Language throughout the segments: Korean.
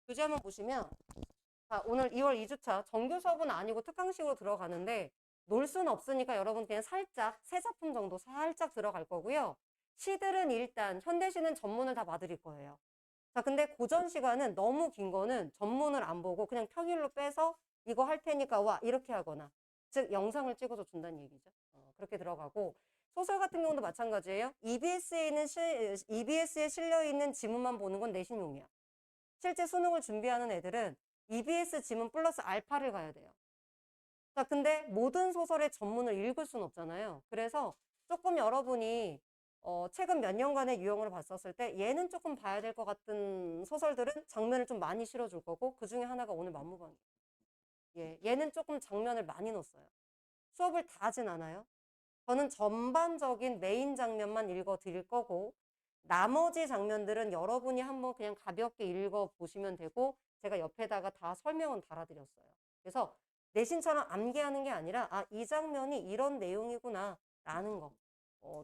교재 한번 보시면 자, 오늘 2월 2주차 정규 수업은 아니고 특강식으로 들어가는데 놀 수는 없으니까 여러분 그냥 살짝 세 작품 정도 살짝 들어갈 거고요. 시들은 일단 현대시는 전문을 다 봐드릴 거예요. 자, 근데 고전 시간은 너무 긴 거는 전문을 안 보고 그냥 평일로 빼서 이거 할 테니까 와 이렇게 하거나 즉 영상을 찍어서 준다는 얘기죠. 그렇게 들어가고 소설 같은 경우도 마찬가지예요. EBS에 실려 있는 지문만 보는 건 내신용이야. 실제 수능을 준비하는 애들은 EBS 지문 플러스 알파를 가야 돼요. 자, 근데 모든 소설의 전문을 읽을 수는 없잖아요. 그래서 조금 여러분이 최근 몇 년간의 유형으로 봤었을 때 얘는 조금 봐야 될 것 같은 소설들은 장면을 좀 많이 실어줄 거고 그 중에 하나가 오늘 만무방이에요. 얘는 조금 장면을 많이 넣었어요. 수업을 다 하진 않아요. 저는 전반적인 메인 장면만 읽어 드릴 거고 나머지 장면들은 여러분이 한번 그냥 가볍게 읽어 보시면 되고 제가 옆에다가 다 설명은 달아드렸어요. 그래서 내신처럼 암기하는 게 아니라 아, 이 장면이 이런 내용이구나 라는 거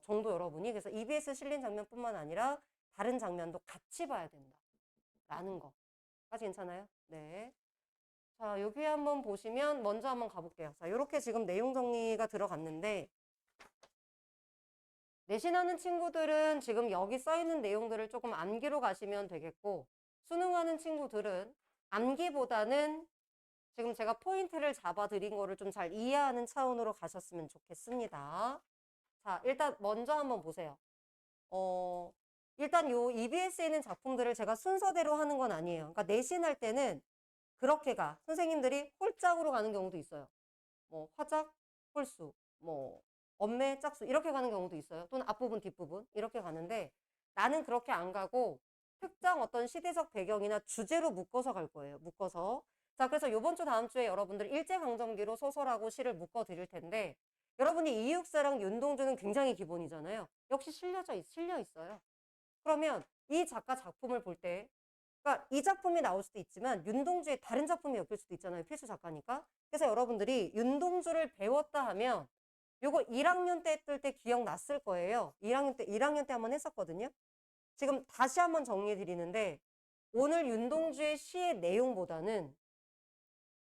정도 여러분이 그래서 EBS 실린 장면뿐만 아니라 다른 장면도 같이 봐야 된다 라는 거까지 괜찮아요? 네. 자, 여기 한번 보시면 먼저 한번 가볼게요. 자, 이렇게 지금 내용 정리가 들어갔는데 내신하는 친구들은 지금 여기 써있는 내용들을 조금 암기로 가시면 되겠고 수능하는 친구들은 암기보다는 지금 제가 포인트를 잡아 드린 거를 좀 잘 이해하는 차원으로 가셨으면 좋겠습니다. 자, 일단 먼저 한번 보세요. 일단 요 EBS에 있는 작품들을 제가 순서대로 하는 건 아니에요. 그러니까 내신할 때는 그렇게 가. 선생님들이 홀짝으로 가는 경우도 있어요. 뭐 화작, 홀수, 뭐 엄매, 짝수 이렇게 가는 경우도 있어요. 또는 앞부분, 뒷부분 이렇게 가는데 나는 그렇게 안 가고 특정 어떤 시대적 배경이나 주제로 묶어서 갈 거예요. 묶어서. 자, 그래서 요번 주 다음 주에 여러분들 일제강점기로 소설하고 시를 묶어 드릴 텐데 여러분이 이육사랑 윤동주는 굉장히 기본이잖아요. 역시 실려 있어요. 그러면 이 작가 작품을 볼 때 그러니까 이 작품이 나올 수도 있지만 윤동주의 다른 작품이 엮일 수도 있잖아요. 필수 작가니까. 그래서 여러분들이 윤동주를 배웠다 하면 요거 1학년 때 뜰 때 기억났을 거예요. 1학년 때 한번 했었거든요. 지금 다시 한번 정리해 드리는데 오늘 윤동주의 시의 내용보다는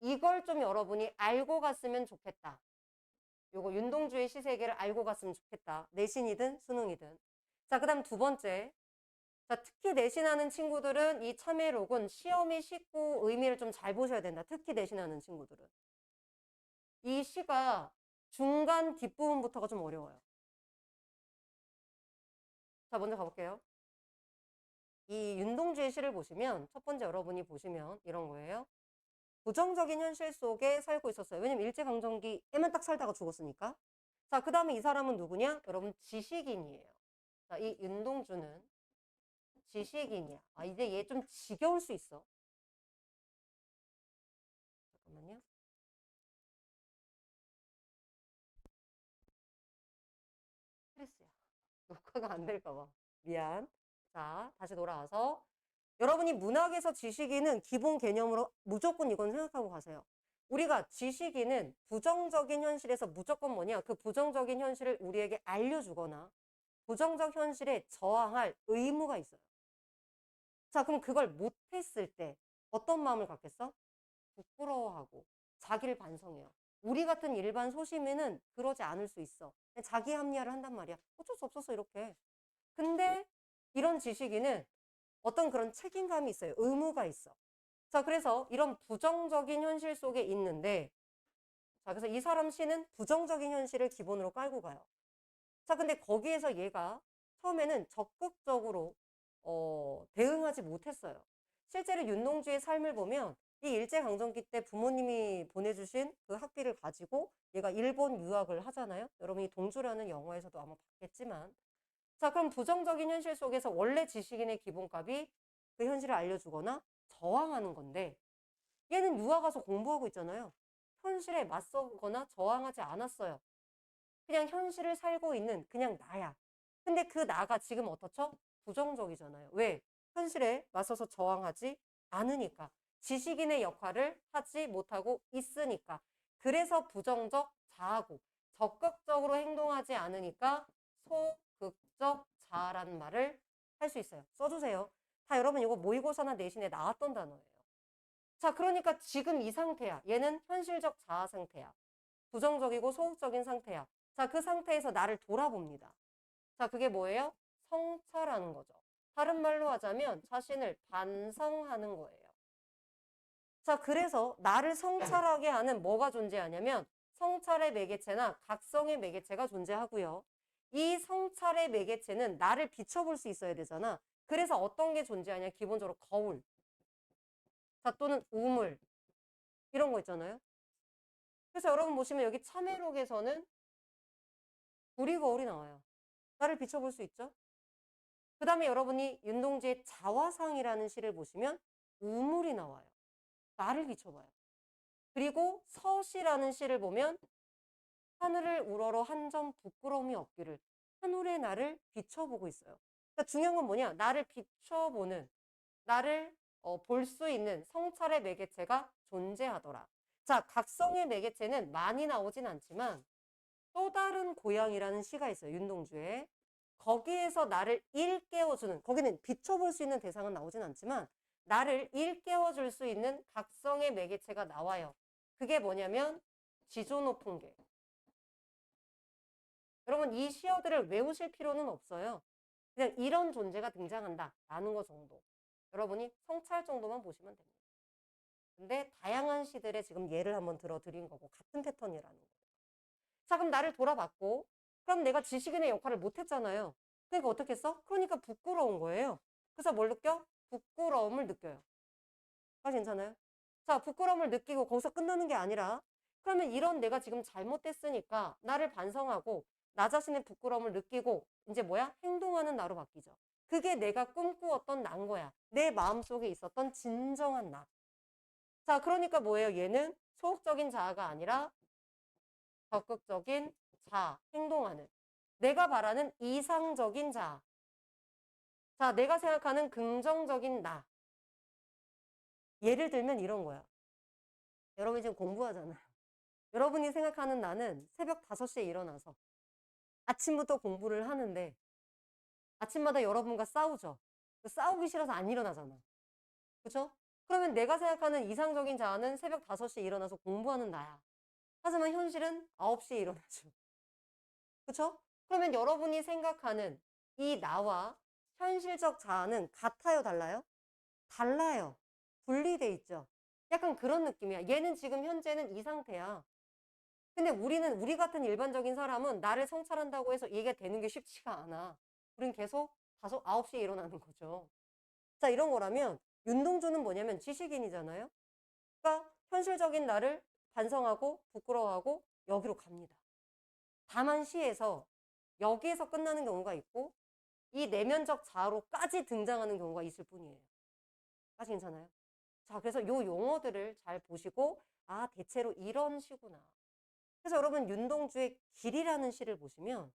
이걸 좀 여러분이 알고 갔으면 좋겠다. 요거 윤동주의 시 세계를 알고 갔으면 좋겠다. 내신이든 수능이든. 자, 그 다음 두 번째. 자, 특히 내신하는 친구들은 이 참외록은 시험이 쉽고 의미를 좀 잘 보셔야 된다. 특히 내신하는 친구들은. 이 시가 중간 뒷부분부터가 좀 어려워요. 자, 먼저 가볼게요. 이 윤동주의 시를 보시면 첫 번째 여러분이 보시면 이런 거예요. 부정적인 현실 속에 살고 있었어요. 왜냐면 일제강점기에만 딱 살다가 죽었으니까. 자, 그 다음에 이 사람은 누구냐? 여러분 지식인이에요. 자, 이 윤동주는 지식인이야. 아, 이제 얘 좀 지겨울 수 있어. 잠깐만요. 스트레스야. 녹화가 안 될까 봐. 미안. 자, 다시 돌아와서 여러분이 문학에서 지식인은 기본 개념으로 무조건 이건 생각하고 가세요. 우리가 지식인은 부정적인 현실에서 무조건 뭐냐? 그 부정적인 현실을 우리에게 알려주거나 부정적 현실에 저항할 의무가 있어요. 자, 그럼 그걸 못했을 때 어떤 마음을 갖겠어? 부끄러워하고 자기를 반성해요. 우리 같은 일반 소시민은 그러지 않을 수 있어. 자기 합리화를 한단 말이야. 어쩔 수 없었어, 이렇게. 근데 이런 지식인은 어떤 그런 책임감이 있어요. 의무가 있어. 자, 그래서 이런 부정적인 현실 속에 있는데, 자, 그래서 이 사람 시는 부정적인 현실을 기본으로 깔고 가요. 자, 근데 거기에서 얘가 처음에는 적극적으로 대응하지 못했어요. 실제로 윤동주의 삶을 보면 이 일제강점기 때 부모님이 보내주신 그 학비를 가지고 얘가 일본 유학을 하잖아요. 여러분이 동주라는 영화에서도 아마 봤겠지만 자, 그럼 부정적인 현실 속에서 원래 지식인의 기본값이 그 현실을 알려주거나 저항하는 건데 얘는 유학 가서 공부하고 있잖아요. 현실에 맞서거나 저항하지 않았어요. 그냥 현실을 살고 있는 그냥 나야. 근데 그 나가 지금 어떻죠? 부정적이잖아요. 왜? 현실에 맞서서 저항하지 않으니까. 지식인의 역할을 하지 못하고 있으니까. 그래서 부정적 자아고 적극적으로 행동하지 않으니까 소극적 자아라는 말을 할 수 있어요. 써주세요. 다 여러분 이거 모의고사나 내신에 나왔던 단어예요. 자, 그러니까 지금 이 상태야. 얘는 현실적 자아 상태야. 부정적이고 소극적인 상태야. 자, 그 상태에서 나를 돌아봅니다. 자, 그게 뭐예요? 성찰하는 거죠. 다른 말로 하자면 자신을 반성하는 거예요. 자, 그래서 나를 성찰하게 하는 뭐가 존재하냐면 성찰의 매개체나 각성의 매개체가 존재하고요. 이 성찰의 매개체는 나를 비춰볼 수 있어야 되잖아. 그래서 어떤 게 존재하냐? 기본적으로 거울. 자, 또는 우물. 이런 거 있잖아요. 그래서 여러분 보시면 여기 참회록에서는 우리 거울이 나와요. 나를 비춰볼 수 있죠? 그 다음에 여러분이 윤동주의 자화상이라는 시를 보시면 우물이 나와요. 나를 비춰봐요. 그리고 서시라는 시를 보면 하늘을 우러러 한 점 부끄러움이 없기를 하늘의 나를 비춰보고 있어요. 그러니까 중요한 건 뭐냐? 나를 비춰보는, 나를 볼 수 있는 성찰의 매개체가 존재하더라. 자, 각성의 매개체는 많이 나오진 않지만 또 다른 고향이라는 시가 있어요. 윤동주에. 거기에서 나를 일깨워주는, 거기는 비춰볼 수 있는 대상은 나오진 않지만 나를 일깨워줄 수 있는 각성의 매개체가 나와요. 그게 뭐냐면 지조 높은 게. 여러분 이 시어들을 외우실 필요는 없어요. 그냥 이런 존재가 등장한다 라는 거 정도. 여러분이 성찰 정도만 보시면 됩니다. 근데 다양한 시들의 지금 예를 한번 들어드린 거고 같은 패턴이라는 거예요. 자, 그럼 나를 돌아봤고 그럼 내가 지식인의 역할을 못했잖아요. 그러니까 어떻게 했어? 그러니까 부끄러운 거예요. 그래서 뭘 느껴? 부끄러움을 느껴요. 아, 괜찮아요? 자, 부끄러움을 느끼고 거기서 끝나는 게 아니라 그러면 이런 내가 지금 잘못됐으니까 나를 반성하고 나 자신의 부끄러움을 느끼고 이제 뭐야? 행동하는 나로 바뀌죠. 그게 내가 꿈꾸었던 나인 거야. 내 마음속에 있었던 진정한 나. 자, 그러니까 뭐예요? 얘는 소극적인 자아가 아니라 적극적인 자아, 행동하는. 내가 바라는 이상적인 자아. 자, 내가 생각하는 긍정적인 나. 예를 들면 이런 거야. 여러분이 지금 공부하잖아요. 여러분이 생각하는 나는 새벽 5시에 일어나서 아침부터 공부를 하는데 아침마다 여러분과 싸우죠. 싸우기 싫어서 안 일어나잖아. 그죠? 그러면 내가 생각하는 이상적인 자아는 새벽 5시에 일어나서 공부하는 나야. 하지만 현실은 9시에 일어나죠. 그쵸? 그러면 여러분이 생각하는 이 나와 현실적 자아는 같아요, 달라요? 달라요. 분리돼 있죠. 약간 그런 느낌이야. 얘는 지금 현재는 이 상태야. 근데 우리 같은 일반적인 사람은 나를 성찰한다고 해서 이게 되는 게 쉽지가 않아. 우린 계속 9시에 일어나는 거죠. 자, 이런 거라면 윤동주는 뭐냐면 지식인이잖아요. 그러니까 현실적인 나를 반성하고 부끄러워하고 여기로 갑니다. 다만 시에서 여기에서 끝나는 경우가 있고 이 내면적 자아로까지 등장하는 경우가 있을 뿐이에요. 까지 괜찮아요? 자, 그래서 요 용어들을 잘 보시고 아, 대체로 이런 시구나. 그래서 여러분 윤동주의 길이라는 시를 보시면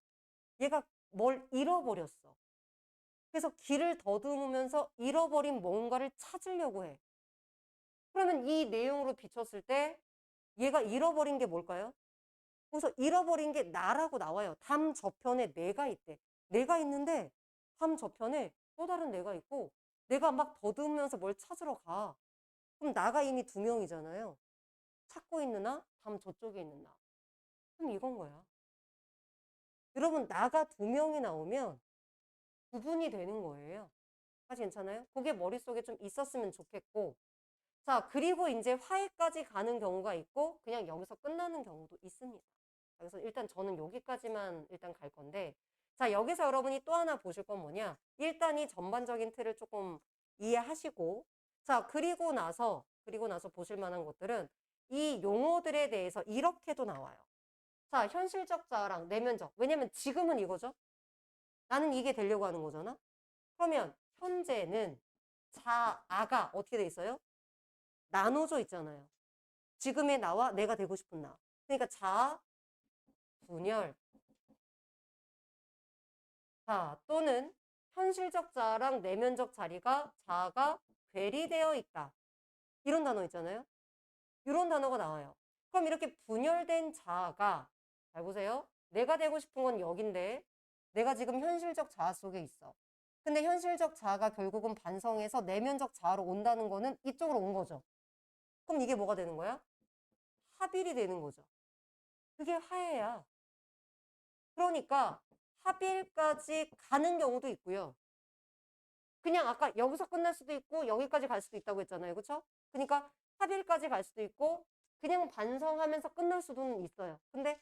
얘가 뭘 잃어버렸어. 그래서 길을 더듬으면서 잃어버린 뭔가를 찾으려고 해. 그러면 이 내용으로 비췄을 때 얘가 잃어버린 게 뭘까요? 그래서 잃어버린 게 나라고 나와요. 담 저편에 내가 있대. 내가 있는데 담 저편에 또 다른 내가 있고 내가 막 더듬으면서 뭘 찾으러 가. 그럼 나가 이미 2명이잖아요. 찾고 있는 나, 담 저쪽에 있는 나. 그럼 이건 거야. 여러분 나가 2명이 나오면 구분이 되는 거예요. 아, 괜찮아요? 그게 머릿속에 좀 있었으면 좋겠고 자, 그리고 이제 화해까지 가는 경우가 있고 그냥 여기서 끝나는 경우도 있습니다. 그래서 일단 저는 여기까지만 일단 갈 건데 자, 여기서 여러분이 또 하나 보실 건 뭐냐? 일단 이 전반적인 틀을 조금 이해하시고 자, 그리고 나서 보실 만한 것들은 이 용어들에 대해서 이렇게도 나와요. 자, 현실적 자아랑 내면적. 왜냐면 지금은 이거죠. 나는 이게 되려고 하는 거잖아. 그러면 현재는 자아가 어떻게 돼 있어요? 나눠져 있잖아요. 지금의 나와 내가 되고 싶은 나. 그러니까 자아, 분열. 자, 또는 현실적 자아랑 내면적 자아가 괴리되어 있다. 이런 단어 있잖아요. 이런 단어가 나와요. 그럼 이렇게 분열된 자아가 잘 보세요. 내가 되고 싶은 건 여긴데 내가 지금 현실적 자아 속에 있어. 근데 현실적 자아가 결국은 반성해서 내면적 자아로 온다는 거는 이쪽으로 온 거죠. 그럼 이게 뭐가 되는 거야? 합일이 되는 거죠. 그게 화해야. 그러니까 합일까지 가는 경우도 있고요. 그냥 아까 여기서 끝날 수도 있고 여기까지 갈 수도 있다고 했잖아요. 그렇죠? 그러니까 합일까지 갈 수도 있고 그냥 반성하면서 끝날 수도 있어요. 근데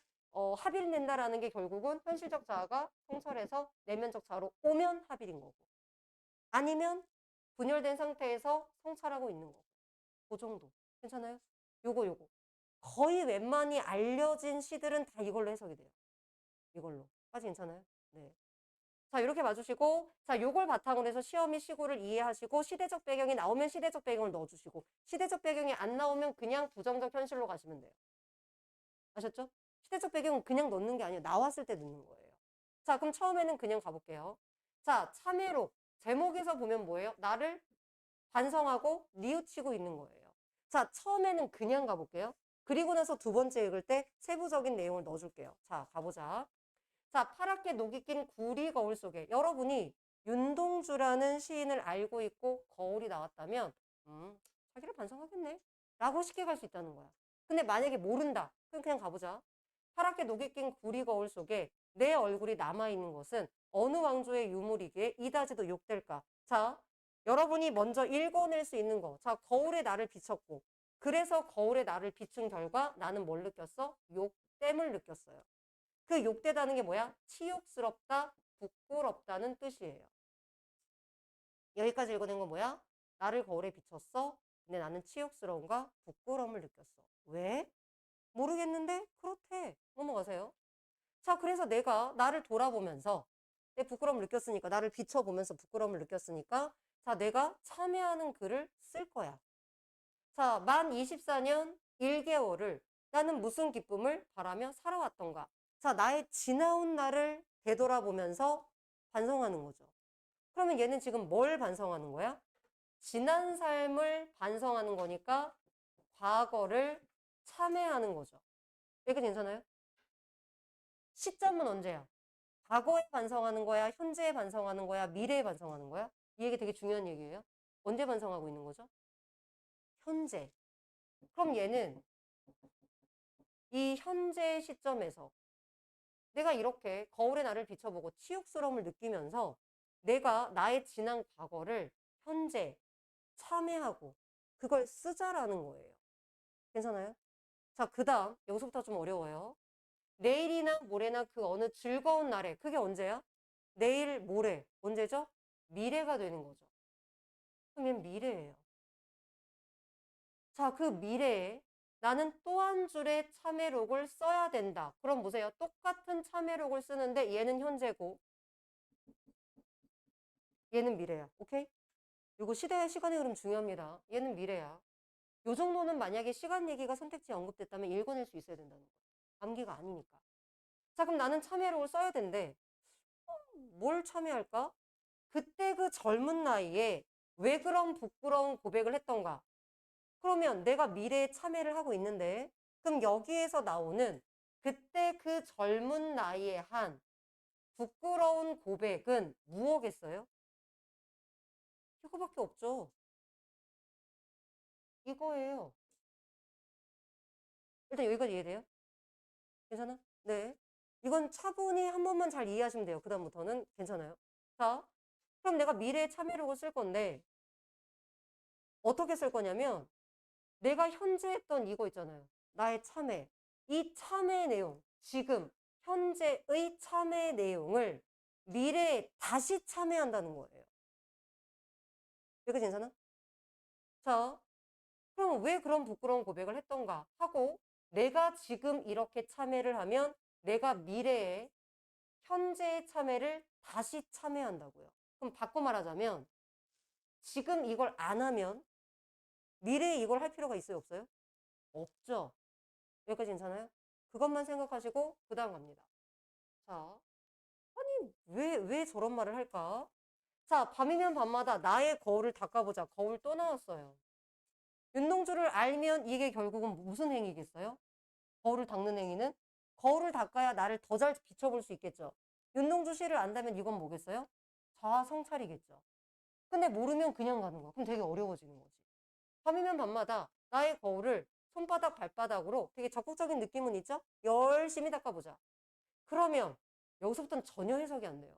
합일 낸다라는 게 결국은 현실적 자아가 성찰해서 내면적 자아로 오면 합일인 거고 아니면 분열된 상태에서 성찰하고 있는 거고 그 정도. 괜찮아요? 요거. 거의 웬만히 알려진 시들은 다 이걸로 해석이 돼요. 이걸로. 까지 괜찮아요? 네. 자, 이렇게 봐주시고, 자, 요걸 바탕으로 해서 시험이 시구를 이해하시고, 시대적 배경이 나오면 시대적 배경을 넣어주시고, 시대적 배경이 안 나오면 그냥 부정적 현실로 가시면 돼요. 아셨죠? 시대적 배경은 그냥 넣는 게 아니에요. 나왔을 때 넣는 거예요. 자, 그럼 처음에는 그냥 가볼게요. 자, 참회록. 제목에서 보면 뭐예요? 나를 반성하고 뉘우치고 있는 거예요. 자, 처음에는 그냥 가볼게요. 그리고 나서 두 번째 읽을 때 세부적인 내용을 넣어줄게요. 자, 가보자. 자, 파랗게 녹이 낀 구리 거울 속에 여러분이 윤동주라는 시인을 알고 있고 거울이 나왔다면 자기를 반성하겠네 라고 쉽게 갈 수 있다는 거야. 근데 만약에 모른다. 그럼 그냥 가보자. 파랗게 녹이 낀 구리 거울 속에 내 얼굴이 남아있는 것은 어느 왕조의 유물이기에 이다지도 욕될까? 자, 여러분이 먼저 읽어낼 수 있는 거. 자, 거울에 나를 비췄고 그래서 거울에 나를 비춘 결과 나는 뭘 느꼈어? 욕됨을 느꼈어요. 그 욕되다는 게 뭐야? 치욕스럽다, 부끄럽다는 뜻이에요. 여기까지 읽어낸 건 뭐야? 나를 거울에 비췄어. 근데 나는 치욕스러움과 부끄러움을 느꼈어. 왜? 모르겠는데 그렇대. 넘어가세요. 자, 그래서 내가 나를 돌아보면서 내 부끄러움을 느꼈으니까 나를 비춰보면서 부끄러움을 느꼈으니까 자, 내가 참여하는 글을 쓸 거야. 자, 만 24년 1개월을 나는 무슨 기쁨을 바라며 살아왔던가. 자, 나의 지나온 날을 되돌아보면서 반성하는 거죠. 그러면 얘는 지금 뭘 반성하는 거야? 지난 삶을 반성하는 거니까 과거를 참회하는 거죠. 이게 괜찮아요? 시점은 언제야? 과거에 반성하는 거야? 현재에 반성하는 거야? 미래에 반성하는 거야? 이 얘기 되게 중요한 얘기예요. 언제 반성하고 있는 거죠? 현재. 그럼 얘는 이 현재 시점에서 내가 이렇게 거울에 나를 비춰보고 치욕스러움을 느끼면서 내가 나의 지난 과거를 현재 참회하고 그걸 쓰자라는 거예요. 괜찮아요? 자, 그 다음 여기서부터 좀 어려워요. 내일이나 모레나 그 어느 즐거운 날에 그게 언제야? 내일, 모레. 언제죠? 미래가 되는 거죠. 그럼 얘는 미래예요. 자, 그 미래에 나는 또 한 줄의 참회록을 써야 된다. 그럼 보세요. 똑같은 참회록을 쓰는데 얘는 현재고 얘는 미래야. 오케이? 이거 시대의 시간의 흐름 중요합니다. 얘는 미래야. 요 정도는 만약에 시간 얘기가 선택지에 언급됐다면 읽어낼 수 있어야 된다는 거야. 암기가 아니니까. 자, 그럼 나는 참회록을 써야 된대. 뭘 참회할까? 그때 그 젊은 나이에 왜 그런 부끄러운 고백을 했던가? 그러면 내가 미래에 참회를 하고 있는데 그럼 여기에서 나오는 그때 그 젊은 나이에 한 부끄러운 고백은 무엇겠어요? 이거밖에 없죠. 이거예요. 일단 여기까지 이해돼요? 괜찮아? 네. 이건 차분히 한 번만 잘 이해하시면 돼요. 그 다음부터는 괜찮아요. 자, 그럼 내가 미래에 참회록을 쓸 건데 어떻게 쓸 거냐면 내가 현재 했던 이거 있잖아요. 나의 참회. 이 참회 내용, 지금 현재의 참회 내용을 미래에 다시 참회한다는 거예요. 이거 괜찮아? 자, 그럼 왜 그런 부끄러운 고백을 했던가 하고 내가 지금 이렇게 참회를 하면 내가 미래에 현재의 참회를 다시 참회한다고요. 그럼 바꿔 말하자면 지금 이걸 안 하면 미래에 이걸 할 필요가 있어요, 없어요? 없죠. 여기까지 괜찮아요? 그것만 생각하시고 그 다음 갑니다. 자, 아니 왜 저런 말을 할까? 자, 밤이면 밤마다 나의 거울을 닦아보자. 거울 또 나왔어요. 윤동주를 알면 이게 결국은 무슨 행위겠어요? 거울을 닦는 행위는? 거울을 닦아야 나를 더 잘 비춰볼 수 있겠죠. 윤동주 씨를 안다면 이건 뭐겠어요? 자아 성찰이겠죠. 근데 모르면 그냥 가는 거야. 그럼 되게 어려워지는 거지. 밤이면 밤마다 나의 거울을 손바닥, 발바닥으로 되게 적극적인 느낌은 있죠? 열심히 닦아보자. 그러면 여기서부터는 전혀 해석이 안 돼요.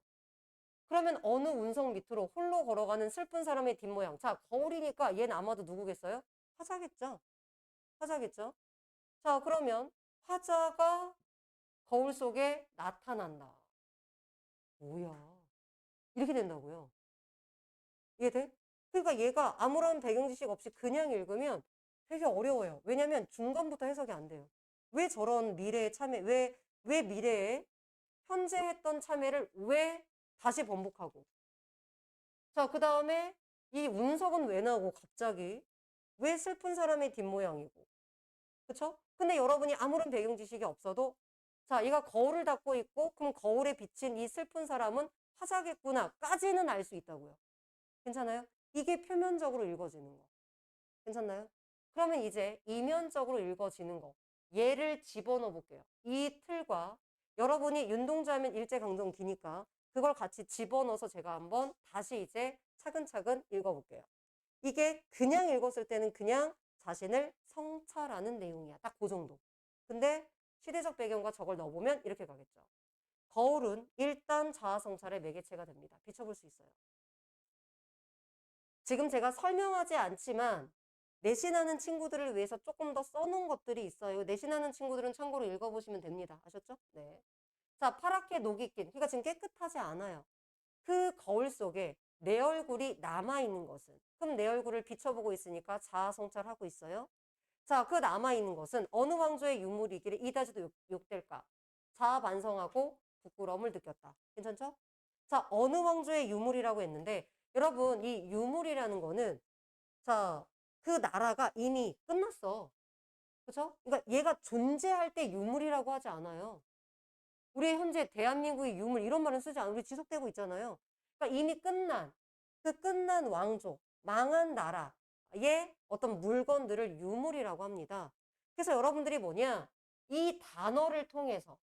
그러면 어느 운석 밑으로 홀로 걸어가는 슬픈 사람의 뒷모양. 자, 거울이니까 얘는 아마도 누구겠어요? 화자겠죠? 화자겠죠? 자, 그러면 화자가 거울 속에 나타난다. 뭐야? 이렇게 된다고요. 이해돼? 그러니까 얘가 아무런 배경 지식 없이 그냥 읽으면 되게 어려워요. 왜냐면 중간부터 해석이 안 돼요. 왜 저런 미래의 참여, 왜 미래에 현재 했던 참여를 왜 다시 번복하고. 자, 그 다음에 이 운석은 왜 나오고 갑자기 왜 슬픈 사람의 뒷모양이고. 그쵸? 근데 여러분이 아무런 배경 지식이 없어도 자, 얘가 거울을 닦고 있고 그럼 거울에 비친 이 슬픈 사람은 화자겠구나 까지는 알 수 있다고요. 괜찮아요? 이게 표면적으로 읽어지는 거. 괜찮나요? 그러면 이제 이면적으로 읽어지는 거. 얘를 집어넣어 볼게요. 이 틀과 여러분이 윤동주하면 일제강점 기니까 그걸 같이 집어넣어서 제가 한번 다시 이제 차근차근 읽어볼게요. 이게 그냥 읽었을 때는 그냥 자신을 성찰하는 내용이야. 딱 그 정도. 근데 시대적 배경과 저걸 넣어보면 이렇게 가겠죠. 거울은 일단 자아 성찰의 매개체가 됩니다. 비춰볼 수 있어요. 지금 제가 설명하지 않지만 내신하는 친구들을 위해서 조금 더 써놓은 것들이 있어요. 내신하는 친구들은 참고로 읽어보시면 됩니다. 아셨죠? 네. 자, 파랗게 녹이 낀. 그러니까 지금 깨끗하지 않아요. 그 거울 속에 내 얼굴이 남아있는 것은. 그럼 내 얼굴을 비춰보고 있으니까 자아 성찰하고 있어요. 자, 그 남아있는 것은 어느 왕조의 유물이기를 이다지도 욕될까? 자아 반성하고 부끄러움을 느꼈다. 괜찮죠? 자, 어느 왕조의 유물이라고 했는데 여러분 이 유물이라는 거는 자, 그 나라가 이미 끝났어. 그죠? 그러니까 얘가 존재할 때 유물이라고 하지 않아요. 우리 현재 대한민국의 유물 이런 말은 쓰지 않아요. 우리 지속되고 있잖아요. 그러니까 이미 끝난 그 끝난 왕조, 망한 나라의 어떤 물건들을 유물이라고 합니다. 그래서 여러분들이 뭐냐? 이 단어를 통해서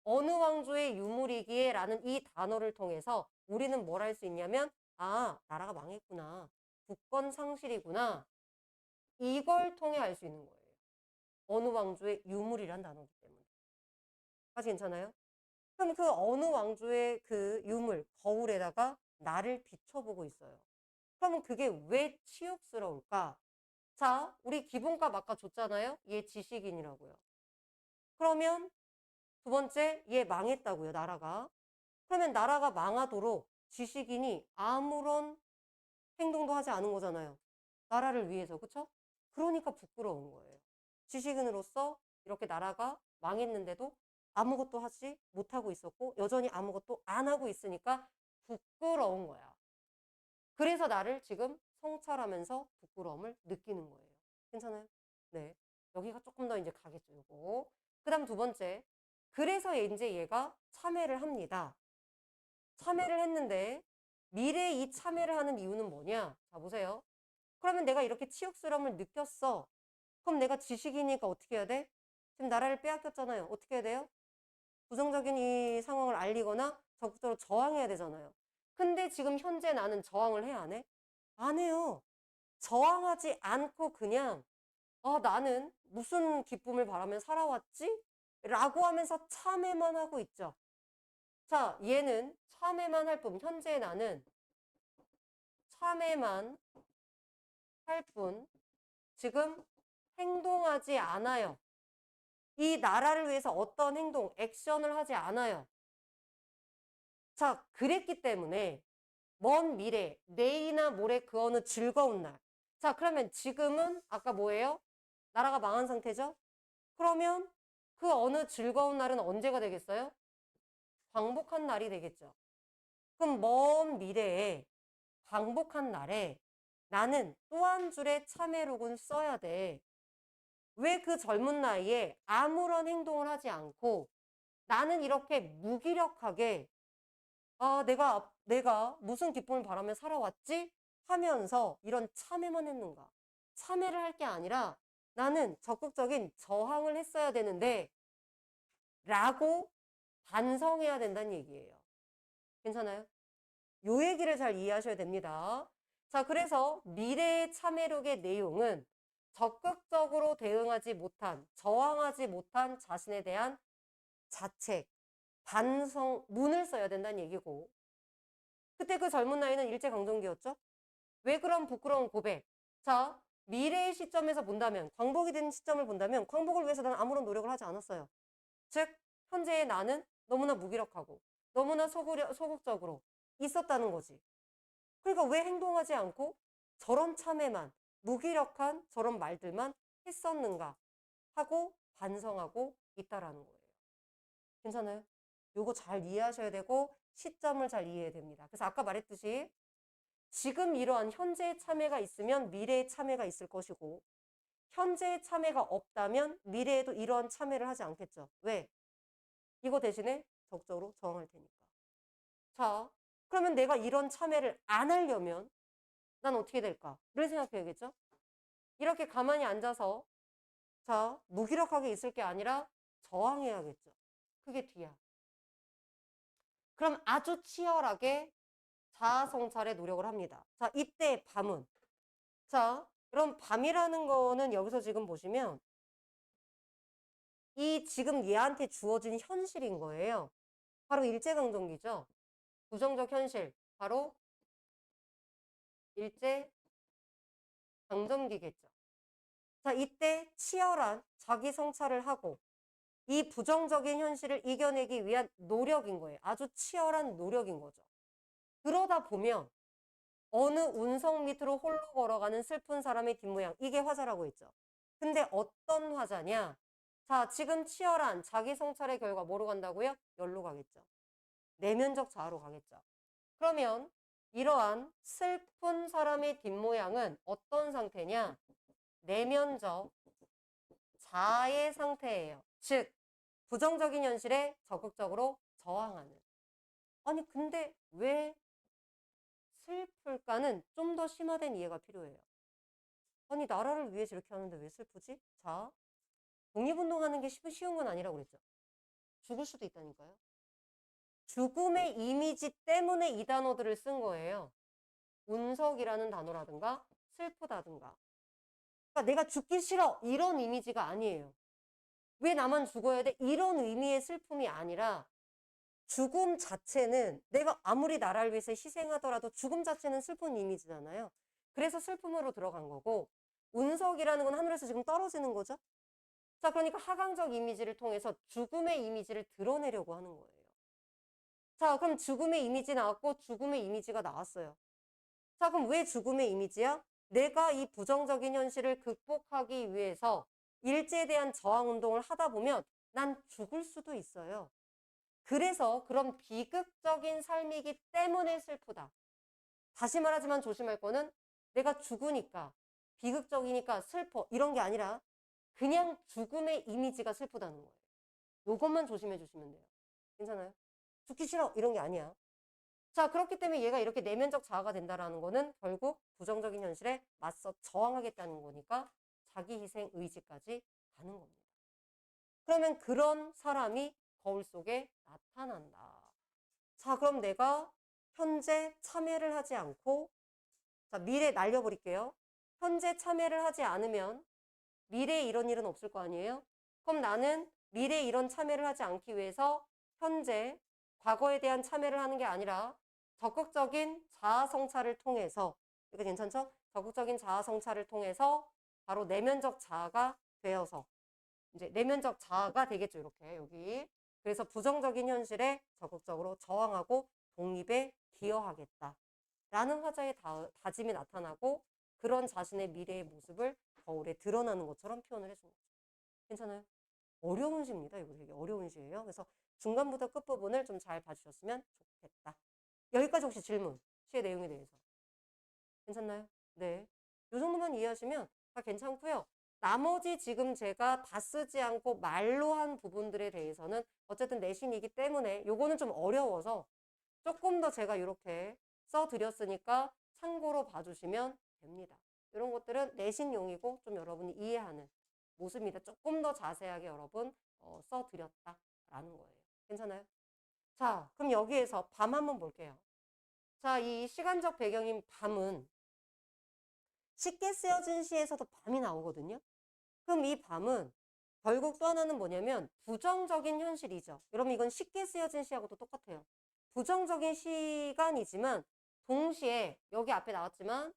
어느 왕조의 유물이기에 라는 이 단어를 통해서 우리는 뭘 할 수 있냐면 아, 나라가 망했구나. 국권 상실이구나. 이걸 통해 알 수 있는 거예요. 어느 왕조의 유물이란 단어이기 때문에. 아직 괜찮아요? 그럼 그 어느 왕조의 그 유물, 거울에다가 나를 비춰보고 있어요. 그러면 그게 왜 치욕스러울까? 자, 우리 기본값 아까 줬잖아요? 얘 지식인이라고요. 그러면 두 번째, 얘 망했다고요, 나라가. 그러면 나라가 망하도록 지식인이 아무런 행동도 하지 않은 거잖아요. 나라를 위해서, 그쵸? 그러니까 부끄러운 거예요. 지식인으로서 이렇게 나라가 망했는데도 아무것도 하지 못하고 있었고 여전히 아무것도 안 하고 있으니까 부끄러운 거야. 그래서 나를 지금 성찰하면서 부끄러움을 느끼는 거예요. 괜찮아요? 네. 여기가 조금 더 이제 가겠죠, 요거. 그 다음 두 번째. 그래서 이제 얘가 참회를 합니다. 참회를 했는데 미래에 이 참회를 하는 이유는 뭐냐? 자, 보세요. 그러면 내가 이렇게 치욕스러움을 느꼈어. 그럼 내가 지식이니까 어떻게 해야 돼? 지금 나라를 빼앗겼잖아요. 어떻게 해야 돼요? 부정적인 이 상황을 알리거나 적극적으로 저항해야 되잖아요. 근데 지금 현재 나는 저항을 해, 안 해? 안 해요. 저항하지 않고 그냥 나는 무슨 기쁨을 바라며 살아왔지? 라고 하면서 참회만 하고 있죠. 자, 얘는 참회만 할 뿐, 현재 나는 참회만 할 뿐, 지금 행동하지 않아요. 이 나라를 위해서 어떤 행동, 액션을 하지 않아요. 자, 그랬기 때문에 먼 미래, 내일이나 모레 그 어느 즐거운 날. 자, 그러면 지금은 아까 뭐예요? 나라가 망한 상태죠? 그러면 그 어느 즐거운 날은 언제가 되겠어요? 광복한 날이 되겠죠. 그럼 먼 미래에 광복한 날에 나는 또 한 줄의 참회록을 써야 돼. 왜 그 젊은 나이에 아무런 행동을 하지 않고 나는 이렇게 무기력하게 내가 무슨 기쁨을 바라며 살아왔지? 하면서 이런 참회만 했는가? 참회를 할 게 아니라 나는 적극적인 저항을 했어야 되는데 라고 반성해야 된다는 얘기예요. 괜찮아요? 요 얘기를 잘 이해하셔야 됩니다. 자, 그래서 미래의 참회록의 내용은 적극적으로 대응하지 못한, 저항하지 못한 자신에 대한 자책, 반성문을 써야 된다는 얘기고, 그때 그 젊은 나이는 일제강점기였죠? 왜 그런 부끄러운 고백? 자, 미래의 시점에서 본다면, 광복이 된 시점을 본다면 광복을 위해서 난 아무런 노력을 하지 않았어요. 즉, 현재의 나는 너무나 무기력하고 너무나 소극적으로 있었다는 거지. 그러니까 왜 행동하지 않고 저런 참에만, 무기력한 저런 말들만 했었는가 하고 반성하고 있다라는 거예요. 괜찮아요? 요거 잘 이해하셔야 되고 시점을 잘 이해해야 됩니다. 그래서 아까 말했듯이 지금 이러한 현재의 참회가 있으면 미래의 참회가 있을 것이고, 현재의 참회가 없다면 미래에도 이러한 참회를 하지 않겠죠. 왜? 이거 대신에 적극적으로 저항할 테니까. 자, 그러면 내가 이런 참회를 안 하려면 난 어떻게 될까?를 생각해야겠죠. 이렇게 가만히 앉아서 자, 무기력하게 있을 게 아니라 저항해야겠죠. 그게 뒤야. 그럼 아주 치열하게 자아 성찰에 노력을 합니다. 자, 이때 밤은. 자, 그럼 밤이라는 거는 여기서 지금 보시면 이 지금 얘한테 주어진 현실인 거예요. 바로 일제강점기죠. 부정적 현실. 바로 일제강점기겠죠. 자, 이때 치열한 자기 성찰을 하고 이 부정적인 현실을 이겨내기 위한 노력인 거예요. 아주 치열한 노력인 거죠. 그러다 보면 어느 운석 밑으로 홀로 걸어가는 슬픈 사람의 뒷모양. 이게 화자라고 했죠. 근데 어떤 화자냐? 자, 지금 치열한 자기 성찰의 결과 뭐로 간다고요? 열로 가겠죠. 내면적 자아로 가겠죠. 그러면 이러한 슬픈 사람의 뒷모양은 어떤 상태냐? 내면적 자아의 상태예요. 즉, 부정적인 현실에 적극적으로 저항하는. 아니, 근데 왜 슬플까는 좀 더 심화된 이해가 필요해요. 아니, 나라를 위해서 이렇게 하는데 왜 슬프지? 자, 독립운동하는 게 쉬운 건 아니라고 그랬죠. 죽을 수도 있다니까요. 죽음의 이미지 때문에 이 단어들을 쓴 거예요. 운석이라는 단어라든가 슬프다든가. 그러니까 내가 죽기 싫어 이런 이미지가 아니에요. 왜 나만 죽어야 돼? 이런 의미의 슬픔이 아니라 죽음 자체는 내가 아무리 나라를 위해서 희생하더라도 죽음 자체는 슬픈 이미지잖아요. 그래서 슬픔으로 들어간 거고, 운석이라는 건 하늘에서 지금 떨어지는 거죠. 자, 그러니까 하강적 이미지를 통해서 죽음의 이미지를 드러내려고 하는 거예요. 자, 그럼 죽음의 이미지 나왔고 죽음의 이미지가 나왔어요. 자, 그럼 왜 죽음의 이미지야? 내가 이 부정적인 현실을 극복하기 위해서 일제에 대한 저항 운동을 하다 보면 난 죽을 수도 있어요. 그래서 그런 비극적인 삶이기 때문에 슬프다. 다시 말하지만 조심할 거는 내가 죽으니까, 비극적이니까 슬퍼 이런 게 아니라 그냥 죽음의 이미지가 슬프다는 거예요. 요것만 조심해 주시면 돼요. 괜찮아요? 죽기 싫어 이런 게 아니야. 자, 그렇기 때문에 얘가 이렇게 내면적 자아가 된다라는 거는 결국 부정적인 현실에 맞서 저항하겠다는 거니까 자기 희생 의지까지 가는 겁니다. 그러면 그런 사람이 거울 속에 나타난다. 자, 그럼 내가 현재 참여를 하지 않고, 자, 미래 날려버릴게요. 현재 참여를 하지 않으면 미래에 이런 일은 없을 거 아니에요? 그럼 나는 미래에 이런 참여를 하지 않기 위해서 현재 과거에 대한 참여를 하는 게 아니라 적극적인 자아 성찰을 통해서, 이거 괜찮죠? 적극적인 자아 성찰을 통해서 바로 내면적 자아가 되어서 이제 내면적 자아가 되겠죠. 이렇게 여기. 그래서 부정적인 현실에 적극적으로 저항하고 독립에 기여하겠다. 라는 화자의 다짐이 나타나고 그런 자신의 미래의 모습을 거울에 드러나는 것처럼 표현을 해준 거죠. 괜찮아요? 어려운 시입니다. 이거 되게 어려운 시예요. 그래서 중간부터 끝부분을 좀 잘 봐주셨으면 좋겠다. 여기까지 혹시 질문, 시의 내용에 대해서. 괜찮나요? 네. 이 정도만 이해하시면 다 괜찮고요. 나머지 지금 제가 다 쓰지 않고 말로 한 부분들에 대해서는 어쨌든 내신이기 때문에 요거는 좀 어려워서 조금 더 제가 이렇게 써드렸으니까 참고로 봐주시면 됩니다. 이런 것들은 내신용이고 좀 여러분이 이해하는 모습입니다. 조금 더 자세하게 여러분 써드렸다라는 거예요. 괜찮아요? 자, 그럼 여기에서 밤 한번 볼게요. 자, 이 시간적 배경인 밤은 쉽게 쓰여진 시에서도 밤이 나오거든요. 그럼 이 밤은 결국 또 하나는 뭐냐면 부정적인 현실이죠. 여러분 이건 쉽게 쓰여진 시하고도 똑같아요. 부정적인 시간이지만 동시에 여기 앞에 나왔지만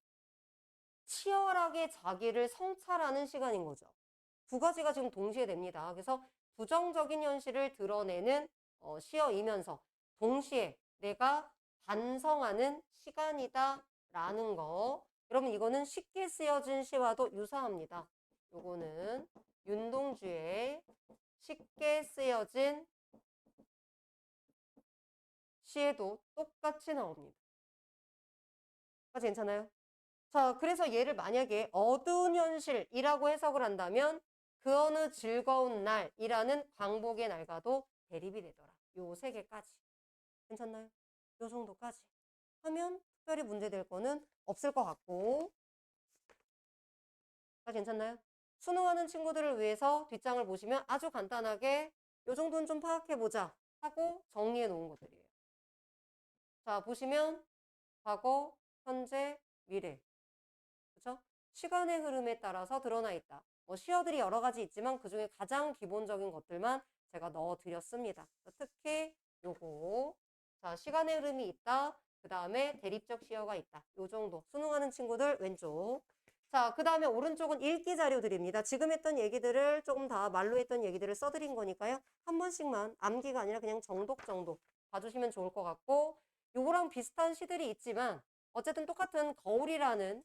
치열하게 자기를 성찰하는 시간인 거죠. 두 가지가 지금 동시에 됩니다. 그래서 부정적인 현실을 드러내는 시어이면서 동시에 내가 반성하는 시간이다라는 거. 여러분 이거는 쉽게 쓰여진 시와도 유사합니다. 요거는 윤동주의 쉽게 쓰여진 시에도 똑같이 나옵니다. 괜찮아요? 자, 그래서 얘를 만약에 어두운 현실이라고 해석을 한다면 그 어느 즐거운 날이라는 광복의 날과도 대립이 되더라. 요 세 개까지. 괜찮나요? 요 정도까지 하면 특별히 문제될 거는 없을 것 같고. 괜찮나요? 수능하는 친구들을 위해서 뒷장을 보시면 아주 간단하게 요 정도는 좀 파악해보자 하고 정리해 놓은 것들이에요. 자, 보시면 과거, 현재, 미래. 그렇죠? 시간의 흐름에 따라서 드러나 있다. 시어들이 여러 가지 있지만 그중에 가장 기본적인 것들만 제가 넣어드렸습니다. 특히 요거. 자, 시간의 흐름이 있다. 그 다음에 대립적 시어가 있다. 요 정도. 수능하는 친구들 왼쪽. 자, 그 다음에 오른쪽은 읽기 자료 드립니다. 지금 했던 얘기들을 조금 다 말로 했던 얘기들을 써드린 거니까요. 한 번씩만 암기가 아니라 그냥 정독 정도 봐주시면 좋을 것 같고, 요거랑 비슷한 시들이 있지만 어쨌든 똑같은 거울이라는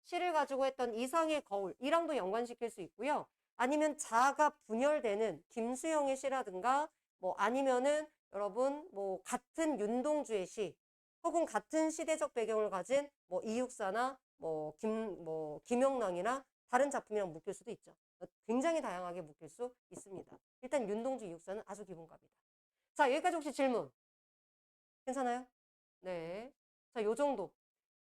시를 가지고 했던 이상의 거울이랑도 연관시킬 수 있고요. 아니면 자아가 분열되는 김수영의 시라든가 아니면은 여러분 같은 윤동주의 시 혹은 같은 시대적 배경을 가진 이육사나 김영랑이나 다른 작품이랑 묶일 수도 있죠. 굉장히 다양하게 묶일 수 있습니다. 일단 윤동주 이육사는 아주 기본값이다. 자, 여기까지 혹시 질문 괜찮아요? 네. 자, 요 정도.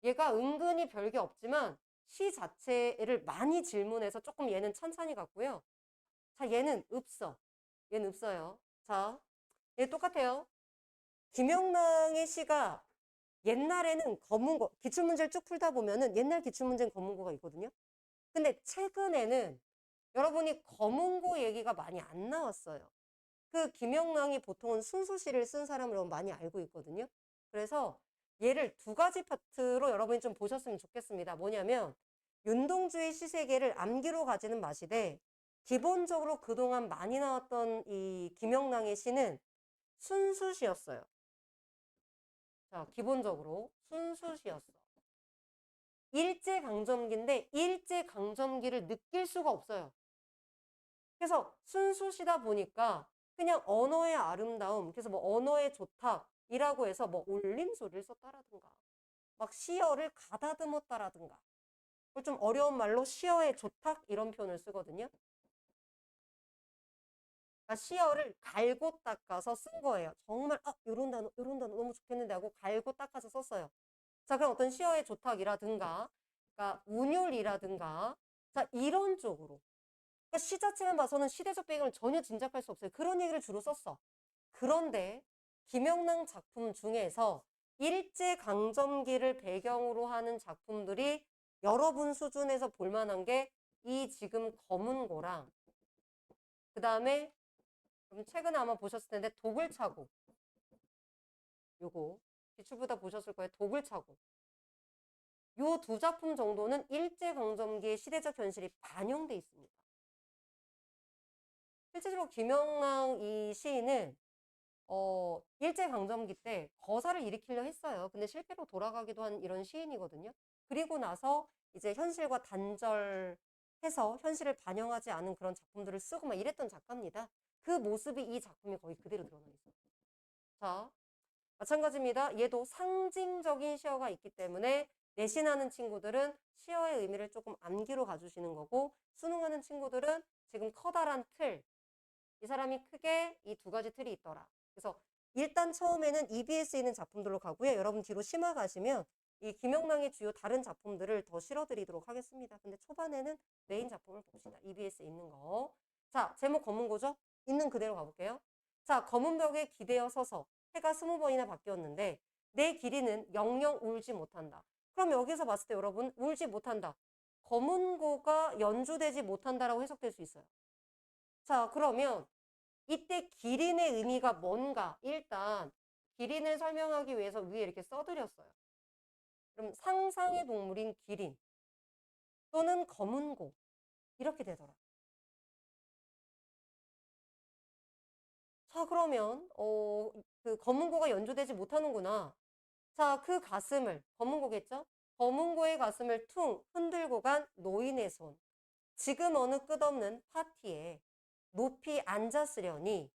얘가 은근히 별게 없지만 시 자체를 많이 질문해서 조금 얘는 천천히 갔고요. 자, 얘는 없어. 얘는 없어요. 자, 얘 똑같아요. 김영랑의 시가 옛날에는 검은고, 기출문제를 쭉 풀다 보면은 옛날 기출문제는 검은고가 있거든요. 근데 최근에는 여러분이 검은고 얘기가 많이 안 나왔어요. 그 김영랑이 보통은 순수시를 쓴 사람으로 많이 알고 있거든요. 그래서 얘를 두 가지 파트로 여러분이 좀 보셨으면 좋겠습니다. 뭐냐면 윤동주의 시세계를 암기로 가지는 마시되 기본적으로 그동안 많이 나왔던 이 김영랑의 시는 순수시였어요. 자, 기본적으로 순수시였어. 일제강점기인데 일제강점기를 느낄 수가 없어요. 그래서 순수시다 보니까 그냥 언어의 아름다움, 그래서 언어의 조탁이라고 해서 올림소리를 썼다라든가 막 시어를 가다듬었다라든가 좀 어려운 말로 시어의 조탁 이런 표현을 쓰거든요. 그러니까 시어를 갈고 닦아서 쓴 거예요. 정말 요런 단어 너무 좋겠는데 하고 갈고 닦아서 썼어요. 자, 그럼 어떤 시어의 조탁이라든가 그러니까 운율이라든가 자, 이런 쪽으로 그러니까 시 자체만 봐서는 시대적 배경을 전혀 짐작할 수 없어요. 그런 얘기를 주로 썼어. 그런데 김영랑 작품 중에서 일제강점기를 배경으로 하는 작품들이 여러분 수준에서 볼만한 게 이 지금 검은고랑 그 다음에 최근에 아마 보셨을 텐데 독을차고 요거 기출보다 보셨을 거예요. 독을차고 요 두 작품 정도는 일제강점기의 시대적 현실이 반영돼 있습니다. 실제로 김영랑 이 시인은 일제강점기 때 거사를 일으키려 했어요. 근데 실패로 돌아가기도 한 이런 시인이거든요. 그리고 나서 이제 현실과 단절해서 현실을 반영하지 않은 그런 작품들을 쓰고 막 이랬던 작가입니다. 그 모습이 이 작품에 거의 그대로 드러나 있어요. 자, 마찬가지입니다. 얘도 상징적인 시어가 있기 때문에 내신하는 친구들은 시어의 의미를 조금 암기로 가주시는 거고 수능하는 친구들은 지금 커다란 틀, 이 사람이 크게 이 두 가지 틀이 있더라. 그래서 일단 처음에는 EBS에 있는 작품들로 가고요. 여러분 뒤로 심화 가시면 이 김영랑의 주요 다른 작품들을 더 실어드리도록 하겠습니다. 근데 초반에는 메인 작품을 봅시다. EBS에 있는 거. 자, 제목 검은고죠? 있는 그대로 가볼게요. 자, 검은 벽에 기대어 서서 해가 20번이나 바뀌었는데 내 길이는 영영 울지 못한다. 그럼 여기서 봤을 때 여러분 울지 못한다. 검은 고가 연주되지 못한다라고 해석될 수 있어요. 자, 그러면 이때 기린의 의미가 뭔가 일단 기린을 설명하기 위해서 위에 이렇게 써드렸어요. 그럼 상상의 동물인 기린 또는 검은 고 이렇게 되더라. 자, 그러면 그 검은 고가 연주되지 못하는구나. 자, 그 가슴을 검은 고겠죠? 검은 고의 가슴을 퉁 흔들고 간 노인의 손. 지금 어느 끝없는 파티에 높이 앉았으려니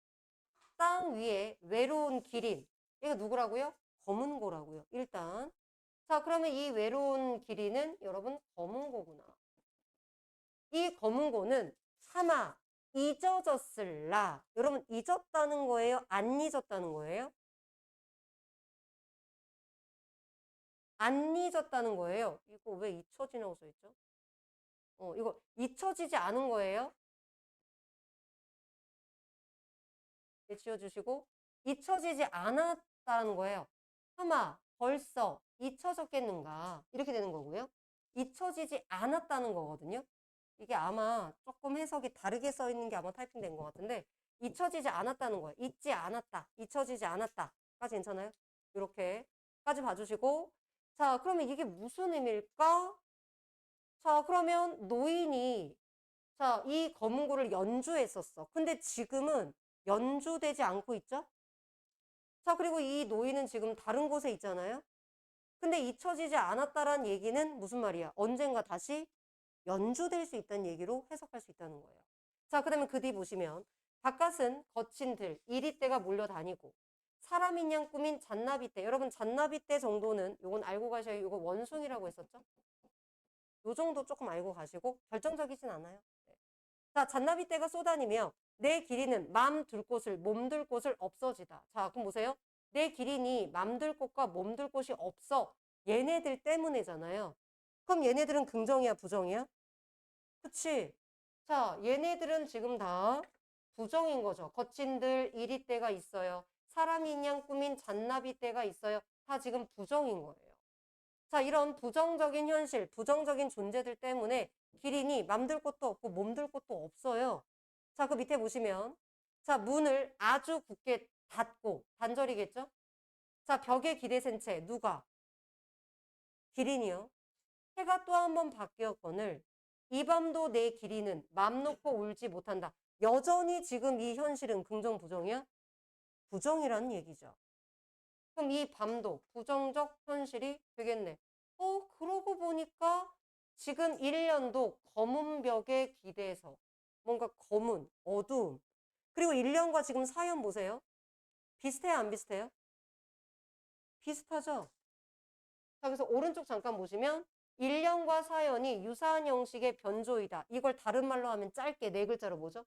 땅 위에 외로운 기린. 이거 누구라고요? 검은 고라고요. 일단. 자, 그러면 이 외로운 기린은 여러분 검은 고구나. 이 검은 고는 차마 잊어졌을라. 여러분 잊었다는 거예요? 안 잊었다는 거예요? 안 잊었다는 거예요. 이거 왜 잊혀지냐고 써있죠? 이거 잊혀지지 않은 거예요. 네, 지워주시고 잊혀지지 않았다는 거예요. 차마 벌써 잊혀졌겠는가 이렇게 되는 거고요. 잊혀지지 않았다는 거거든요. 이게 아마 조금 해석이 다르게 써 있는 게 아마 타이핑된 것 같은데 잊혀지지 않았다는 거예요. 잊지 않았다, 잊혀지지 않았다까지 괜찮아요? 이렇게까지 봐주시고 자, 그러면 이게 무슨 의미일까? 자, 그러면 노인이 자, 이 검은고를 연주했었어. 근데 지금은 연주되지 않고 있죠? 자, 그리고 이 노인은 지금 다른 곳에 있잖아요? 근데 잊혀지지 않았다란 얘기는 무슨 말이야? 언젠가 다시 연주될 수 있다는 얘기로 해석할 수 있다는 거예요. 자, 그러면 그 뒤 보시면 바깥은 거친 들, 이리떼가 몰려다니고 사람인 양 꾸민 잔나비떼. 여러분 잔나비떼 정도는 요건 알고 가셔야 요거 원숭이라고 했었죠? 요 정도 조금 알고 가시고 결정적이진 않아요. 네. 자, 잔나비떼가 쏘다니며 내 기린은 맘 둘 곳을 몸 둘 곳을 없어지다. 자, 그럼 보세요. 내 기린이 맘 둘 곳과 몸 둘 곳이 없어. 얘네들 때문에잖아요. 그럼 얘네들은 긍정이야, 부정이야? 그치? 자, 얘네들은 지금 다 부정인 거죠. 거친들 이리떼가 있어요. 사람인 양 꾸민 잔나비떼가 있어요. 다 지금 부정인 거예요. 자, 이런 부정적인 현실, 부정적인 존재들 때문에 기린이 맘들 곳도 없고 몸들 곳도 없어요. 자, 그 밑에 보시면 자, 문을 아주 굳게 닫고 단절이겠죠? 자, 벽에 기대센 채 누가? 기린이요. 해가 또 한 번 바뀌었거늘 이 밤도 내 기린은 맘 놓고 울지 못한다. 여전히 지금 이 현실은 긍정 부정이야? 부정이라는 얘기죠. 그럼 이 밤도 부정적 현실이 되겠네. 그러고 보니까 지금 1년도 검은 벽에 기대서 뭔가 검은, 어두움. 그리고 1년과 지금 사연 보세요. 비슷해요, 안 비슷해요? 비슷하죠? 자, 그래서 오른쪽 잠깐 보시면 1년과 사연이 유사한 형식의 변조이다. 이걸 다른 말로 하면 짧게 네 글자로 뭐죠?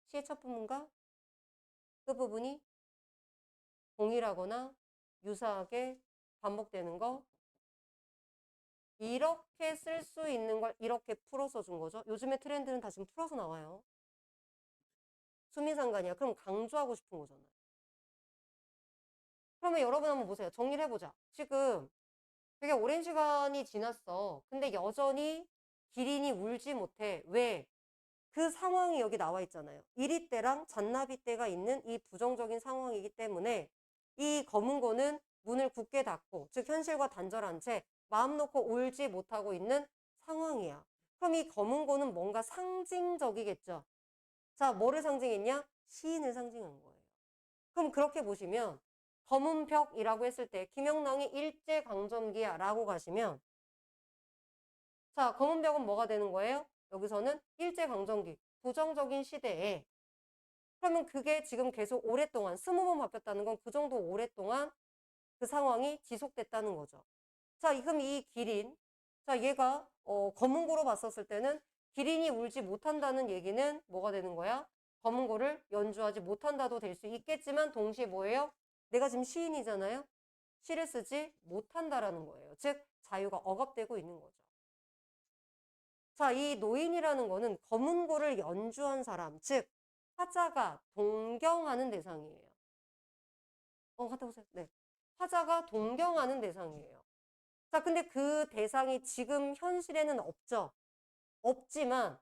시의 첫 부분과 끝부분이 동일하거나 유사하게 반복되는 거 이렇게 쓸 수 있는 걸 이렇게 풀어서 준 거죠. 요즘에 트렌드는 다 지금 풀어서 나와요. 수미상관이야. 그럼 강조하고 싶은 거잖아요. 그러면 여러분 한번 보세요. 정리를 해보자. 지금 되게 오랜 시간이 지났어. 근데 여전히 기린이 울지 못해. 왜? 그 상황이 여기 나와 있잖아요. 이리떼랑 잔나비떼가 있는 이 부정적인 상황이기 때문에 이 검은 고는 문을 굳게 닫고 즉 현실과 단절한 채 마음 놓고 울지 못하고 있는 상황이야. 그럼 이 검은 고는 뭔가 상징적이겠죠. 자, 뭐를 상징했냐? 시인을 상징한 거예요. 그럼 그렇게 보시면 검은 벽이라고 했을 때 김영랑이 일제강점기야 라고 가시면 자, 검은 벽은 뭐가 되는 거예요? 여기서는 일제강점기, 부정적인 시대에 그러면 그게 지금 계속 오랫동안 20번 바뀌었다는 건 그 정도 오랫동안 그 상황이 지속됐다는 거죠. 자, 그럼 이 기린, 자, 얘가 검은 고로 봤었을 때는 기린이 울지 못한다는 얘기는 뭐가 되는 거야? 검은 고를 연주하지 못한다도 될 수 있겠지만 동시에 뭐예요? 내가 지금 시인이잖아요? 시를 쓰지 못한다라는 거예요. 즉 자유가 억압되고 있는 거죠. 자, 이 노인이라는 거는 검은 고를 연주한 사람, 즉 화자가 동경하는 대상이에요. 갔다 오세요. 네. 화자가 동경하는 대상이에요. 자, 근데 그 대상이 지금 현실에는 없죠. 없지만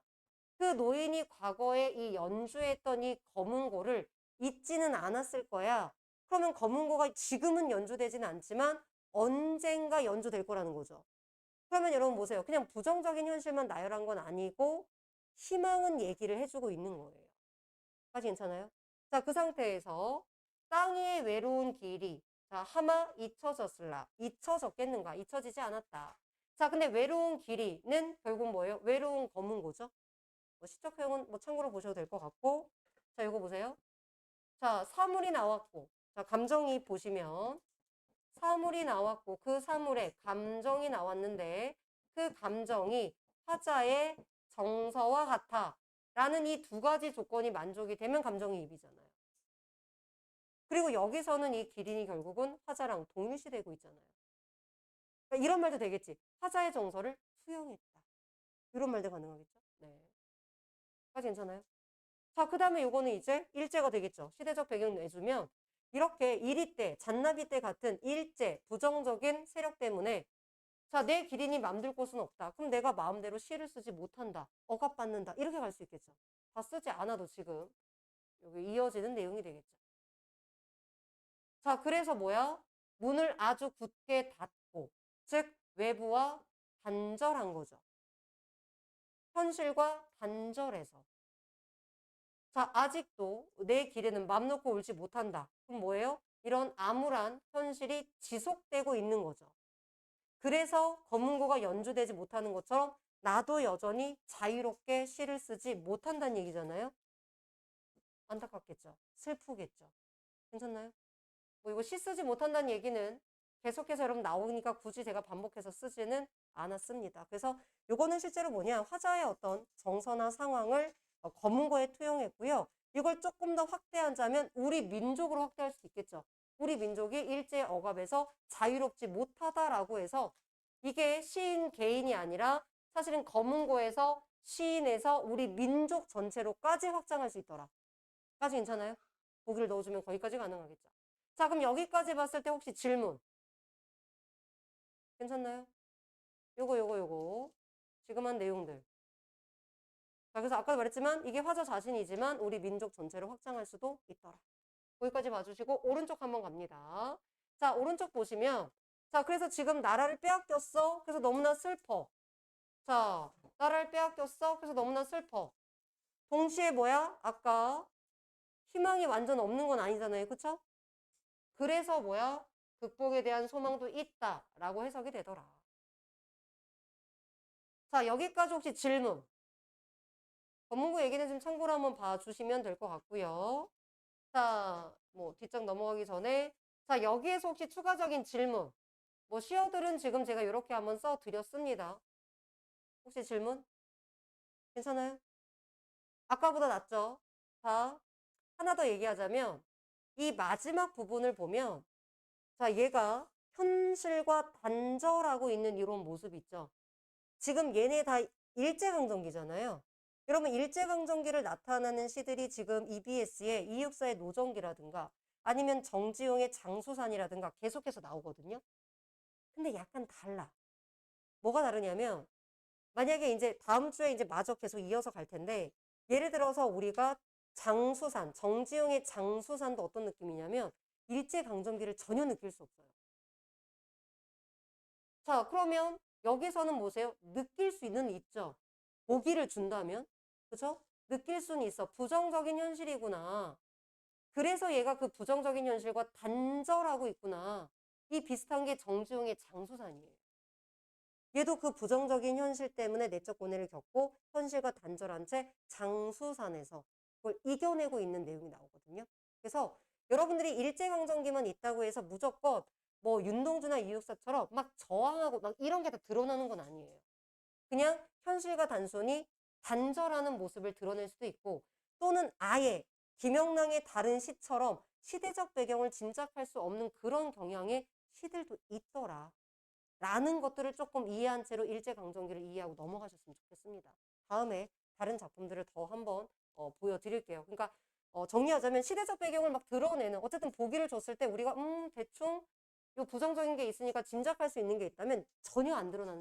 그 노인이 과거에 이 연주했던 이 검은고를 잊지는 않았을 거야. 그러면 검은고가 지금은 연주되지는 않지만 언젠가 연주될 거라는 거죠. 그러면 여러분 보세요. 그냥 부정적인 현실만 나열한 건 아니고 희망은 얘기를 해주고 있는 거예요. 까지 괜찮아요? 자, 그 상태에서 땅 위의 외로운 길이 자, 하마 잊혀졌을라. 잊혀졌겠는가? 잊혀지지 않았다. 자, 근데 외로운 길이는 결국 뭐예요? 외로운 검은고죠. 뭐 시적형은 뭐 참고로 보셔도 될 것 같고. 자, 이거 보세요. 자, 사물이 나왔고. 자, 감정이입 보시면 사물이 나왔고 그 사물에 감정이 나왔는데 그 감정이 화자의 정서와 같아 라는 이 두 가지 조건이 만족이 되면 감정이입이잖아요. 그리고 여기서는 이 기린이 결국은 화자랑 동일시되고 있잖아요. 그러니까 이런 말도 되겠지. 화자의 정서를 수용했다. 이런 말도 가능하겠죠. 네. 까지 괜찮아요? 자, 그 다음에 요거는 이제 일제가 되겠죠. 시대적 배경 내주면 이렇게 일이 때, 잔나비 때 같은 일제, 부정적인 세력 때문에 자, 내 기린이 맘들 곳은 없다. 그럼 내가 마음대로 시를 쓰지 못한다. 억압받는다. 이렇게 갈 수 있겠죠. 다 쓰지 않아도 지금 여기 이어지는 내용이 되겠죠. 자, 그래서 뭐야? 문을 아주 굳게 닫고, 즉 외부와 단절한 거죠. 현실과 단절해서. 자, 아직도 내 길에는 맘 놓고 울지 못한다. 그럼 뭐예요? 이런 암울한 현실이 지속되고 있는 거죠. 그래서 검은고가 연주되지 못하는 것처럼 나도 여전히 자유롭게 시를 쓰지 못한다는 얘기잖아요. 안타깝겠죠. 슬프겠죠. 괜찮나요? 뭐 이거 시 쓰지 못한다는 얘기는 계속해서 여러분 나오니까 굳이 제가 반복해서 쓰지는 않았습니다. 그래서 요거는 실제로 뭐냐, 화자의 어떤 정서나 상황을 검은고에 투영했고요. 이걸 조금 더 확대하자면 우리 민족으로 확대할 수 있겠죠. 우리 민족이 일제 억압에서 자유롭지 못하다라고 해서 이게 시인 개인이 아니라 사실은 검은고에서 시인에서 우리 민족 전체로까지 확장할 수 있더라. 까지 괜찮아요? 보기를 넣어주면 거기까지 가능하겠죠. 자, 그럼 여기까지 봤을 때 혹시 질문 괜찮나요? 요거 지금 한 내용들. 자, 그래서 아까도 말했지만 이게 화자 자신이지만 우리 민족 전체를 확장할 수도 있더라. 거기까지 봐주시고 오른쪽 한번 갑니다. 자, 오른쪽 보시면 자, 그래서 지금 나라를 빼앗겼어. 그래서 너무나 슬퍼. 자, 나라를 빼앗겼어. 그래서 너무나 슬퍼. 동시에 뭐야? 아까 희망이 완전 없는 건 아니잖아요. 그쵸? 그래서 뭐야? 극복에 대한 소망도 있다라고 해석이 되더라. 자, 여기까지 혹시 질문? 법문부 얘기는 좀 참고로 한번 봐주시면 될 것 같고요. 자, 뭐 뒷장 넘어가기 전에 자, 여기에서 혹시 추가적인 질문? 뭐 시어들은 지금 제가 이렇게 한번 써드렸습니다. 혹시 질문? 괜찮아요? 아까보다 낫죠? 자, 하나 더 얘기하자면 이 마지막 부분을 보면 자, 얘가 현실과 단절하고 있는 이런 모습 있죠? 지금 얘네 다 일제강점기잖아요. 여러분 일제강점기를 나타나는 시들이 지금 EBS의 이육사의 노정기라든가 아니면 정지용의 장수산이라든가 계속해서 나오거든요. 근데 약간 달라. 뭐가 다르냐면 만약에 이제 다음 주에 이제 마저 계속 이어서 갈 텐데 예를 들어서 우리가 장수산, 정지용의 장수산도 어떤 느낌이냐면 일제강점기를 전혀 느낄 수 없어요. 자, 그러면 여기서는 보세요. 느낄 수 있는 있죠. 보기를 준다면. 그죠? 느낄 수는 있어. 부정적인 현실이구나. 그래서 얘가 그 부정적인 현실과 단절하고 있구나. 이 비슷한 게 정지용의 장수산이에요. 얘도 그 부정적인 현실 때문에 내적 고뇌를 겪고 현실과 단절한 채 장수산에서 그걸 이겨내고 있는 내용이 나오거든요. 그래서 여러분들이 일제강점기만 있다고 해서 무조건 뭐 윤동주나 이육사처럼 막 저항하고 막 이런 게 다 드러나는 건 아니에요. 그냥 현실과 단순히 단절하는 모습을 드러낼 수도 있고 또는 아예 김영랑의 다른 시처럼 시대적 배경을 짐작할 수 없는 그런 경향의 시들도 있더라. 라는 것들을 조금 이해한 채로 일제강점기를 이해하고 넘어가셨으면 좋겠습니다. 다음에 다른 작품들을 더 한번 보여드릴게요. 그러니까 정리하자면 시대적 배경을 막 드러내는 어쨌든 보기를 줬을 때 우리가 대충 요 부정적인 게 있으니까 짐작할 수 있는 게 있다면 전혀 안 드러나는